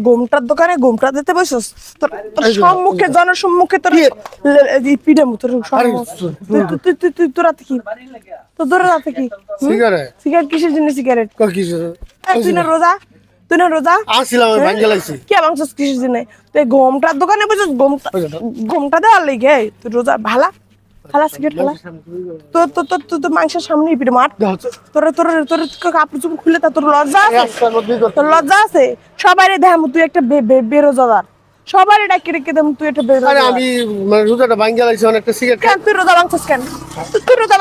গোমটার দোকানে গোমটা দিতে বসছস তোর সম্মুখে জনসম্মুখে তোর পিঠে তোর তোর রাতে কি তোর দূরে রাতে কি সিগারেট কিসের জন্য সিগারেট তুই না রোজা আসছিলাম আমি ভাঙ্গে লাগছি কি ভাঙছস কিসের জন্য তুই গোমটার দোকানে বসছস গোমটা দেওয়ার লেগে তুই রোজা ভালা সিগারেট খালা তোর মাংসের সামনেই পিঠে মার তোর কাপড় চুপড় খুলে তোর লজ্জা আছে সবাই দেখ তুই একটা বেরোজাদার সবাই ডাকি রেখে দেম তুই একটা আরে আমি রোজাটা ভাঙ্গে লাগছি অনেকটা সিগারেট তুই রোজা ভাঙছস কেন তুই রোজা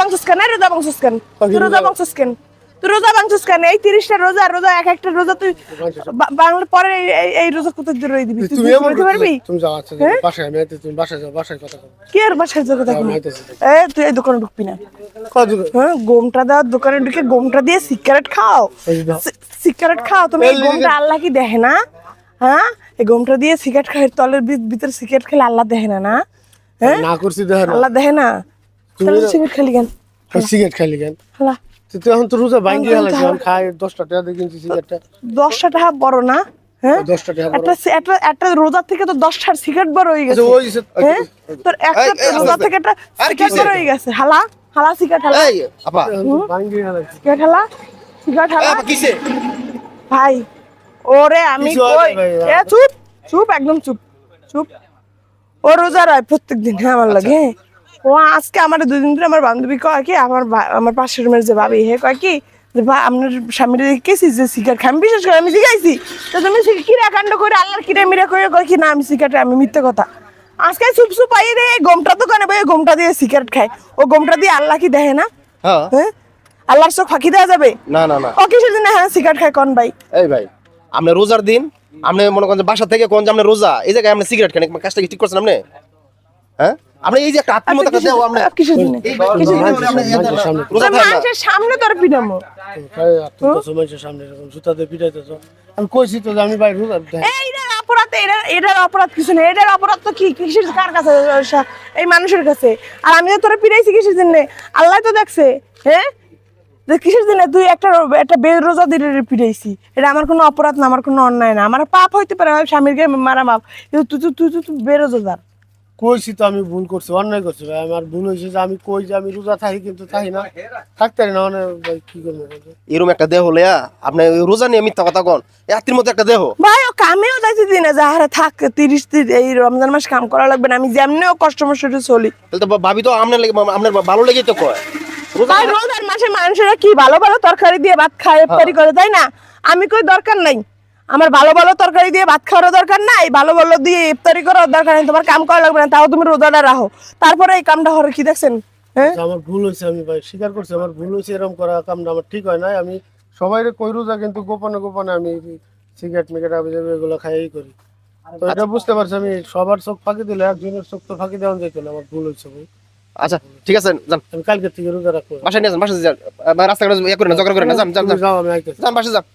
ভাঙছস কেন এই 30টা রোজা এক একটা রোজা তুই বাংলা পরে এই রোজা কত দূর রই দিবি তুই বলতে পারবি তুমি যাও আচ্ছা বাসায় আমি আইতে তুমি বাসায় যাও বাসায় কথা বল কি আর বাসায় যাও কথা তুই এই দোকানে ঢুকবি না গোমটা দেওয়ার দোকানে ঢুকে গোমটা দিয়ে সিগারেট খাও তুমি এই গোমটা আল্লাহ কি দেখে না হ্যাঁ এই গোমটা দিয়ে সিগারেট খাই তলের ভিতরে সিগারেট খেলে আল্লাহ দেখে না হ্যাঁ না করছি দেখে না আল্লাহ দেখে না সিগারেট খালি কেন হালা তুই এখন তো রোজা ভাঙ্গি লাগছে আমি খাই 10টা টাকা দিয়ে কিনছি সিগারেটটা 10টা টাকা বড় না হ্যাঁ 10টা টাকা একটা রোজা থেকে তো 10টার সিগারেট বড় হয়ে গেছে তোর একটা রোজা থেকে একটা সিগারেট বড় হয়ে গেছে হালা সিগারেট হালা এই আপা ভাঙ্গি লাগছে সিগারেট হালা কিসে ভাই ওরে আমি কই এ চুপ একদম চুপ ও রোজা রায় প্রত্যেকদিন আমার লাগে ও আজকে আমার 2 দিন ধরে আমার বান্ধবী কয় কি আমার পাশের রুমের যে ভাবি হে কয় কি যে ভাই আপনার স্বামীর দেখেছি যে সিগারেট খাই বিশেষ করে আমি শিখাইছি তো তুমি কিরা কাণ্ড করে আল্লাহর কিরা মিরা করে কয় কি না আমি সিগারেট আমি মিথ্যে কথা আজকে চুপ পাই রে গোমটা দোকানে ভাই গোমটা দিয়ে সিগারেট খায় ও গোমটা দিয়ে আল্লাহ কি দেখে না হ্যাঁ আল্লাহর চোখ ফাঁকি দেওয়া যাবে না ও কিসের জন্য হ্যাঁ সিগারেট খায় কোন ভাই এই ভাই আপনি রোজার দিন আপনি মনে করেন বাসা থেকে কোন যে আপনি রোজা এই জায়গায় আপনি সিগারেট খান কাজটা কি ঠিক করছেন আপনি হ্যাঁ আপনি এই যে একটা আত্মীয়তা দেও আপনি কিসের জন্য মানুষের সামনে তোর পিটামো মানুষের সামনে এরকম জুতাতে পিটাইতেছ আমি কইছি তো যে আমি ভাই রোজা এটার অপরাধ কিছু নেই এটার অপরাধ তো কি কিসের কার কাছে এই মানুষের কাছে আর আমি তো তোরা পিটাইছি কিসের জন্য আল্লাহ তো দেখছে হ্যাঁ কিসের জন্য তুই একটা বেরোজা দিয়ে পিটাইছি এটা আমার কোনো অপরাধ না আমার কোনো অন্যায় না আমার পাপ হইতে পারে স্বামীর গায়ে মারা পাপ তুই বেরোজাদার কইছি তো আমি ভুল করছি অন্যায় করছি ভাই আমার ভুল হয়েছে যে আমি কই যে আমি রোজা থাকি কিন্তু থাকি না থাকতে পারি না মানে ভাই কি করবো এরকম একটা দেহ লইয়া আপনি রোজা নিয়ে মিথ্যা কথা কোন এতির মতো একটা দেহ ভাই ও কামেও যাইতে দিনে যাহারে থাক 30 এই রমজান মাস কাম করা লাগবে না আমি যেমনিও কষ্ট মষ্টে চলি তাহলে তো ভাবি তো আপনার ভালো লেগেই তো কয় রোজার মাসে মানুষেরা কি ভালো তরকারি দিয়ে ভাত খায় ইফতারি করে তাই না আমি কই দরকার নাই আমার ভালো তরকারি দিয়ে ভাত খাওয়ার দরকার নাই ভালো দিয়ে ইফতারি করার দরকার নেই তোমার কাম করা লাগবে না তাও তুমি রোজাটা রাখো তারপরে এই কামটা হরে কি দেখছেন হ্যাঁ আমার ভুল হয়েছে আমি ভাই স্বীকার করছি আমার ভুল হয়েছে এরকম করা কামটা আমার ঠিক হয় নাই আমি সবাইরে কই রোজা কিন্তু গোপনে আমি সিগারেট এগুলো খাইই করি তো এটা বুঝতে পারছি আমি সবার চোখ ফাঁকি দিলে একজনের চোখ তো ফাঁকি দেওয়া যেত না আমার ভুল হয়েছে ভাই আচ্ছা ঠিক আছে যান আমি কালকে থেকে রোজা রাখবো বাসায় নিয়ে যান বাসায় যান রাস্তাঘাটে ইয়ে করে না ঝগড়া করে না যান যাও আমি আইতেছি যান বাসায় যান